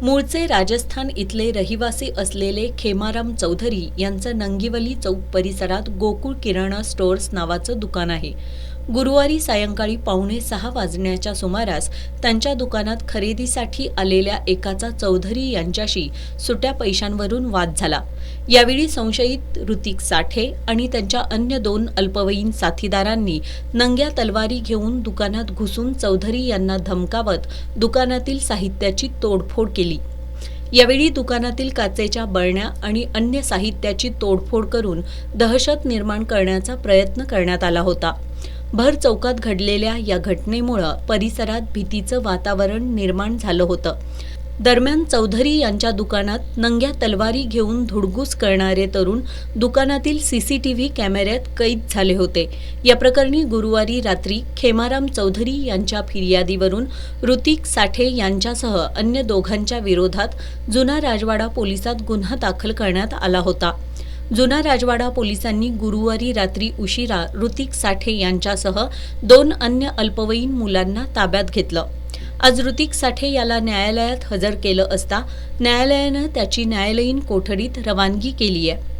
मूळचे राजस्थान इथले रहिवासी असलेले खेमाराम चौधरी यांचं नंगीवली चौक परिसरात गोकुळ किराणा स्टोअर्स नावाचं दुकान आहे. गुरुवारी सायंकाळी 5:45 वाजण्याच्या सुमारास त्यांच्या दुकानात खरेदीसाठी आलेल्या एकाचा चौधरी यांच्याशी सुट्या पैशांवरून वाद झाला. यावेळी संशयित ऋतिक साठे आणि त्यांच्या अन्य 2 अल्पवयीन साथीदारांनी नंग्या तलवारी घेऊन दुकानात घुसून चौधरी यांना धमकावत दुकानातील साहित्याची तोडफोड केली. यावेळी दुकानातील काचेच्या बरण्या आणि अन्य साहित्याची तोडफोड करून दहशत निर्माण करण्याचा प्रयत्न करण्यात आला होता. भर चौकात घडलेल्या या घटनेमुळे परिसरात भीतीचं वातावरण निर्माण झालं होतं. दरम्यान चौधरी यांच्या दुकानात नंग्या तलवारी घेऊन धुडगूस करणारे तरुण दुकानातील सीसीटीव्ही कॅमेऱ्यात कैद झाले होते. या प्रकरणी गुरुवारी रात्री खेमाराम चौधरी यांच्या फिर्यादीवरून ऋतिक साठे यांच्यासह अन्य 2घांच्या विरोधात जुना राजवाडा पोलिसात गुन्हा दाखल करण्यात आला होता. जुना राजवाडा पोलिसांनी गुरुवारी रात्री उशिरा ऋतिक साठे यांच्यासह 2 अन्य अल्पवयीन मुलांना ताब्यात घेतलं. आज ऋतिक साठे याला न्यायालयात हजर केलं असता न्यायालयानं त्याची न्यायालयीन कोठडीत रवानगी केली आहे.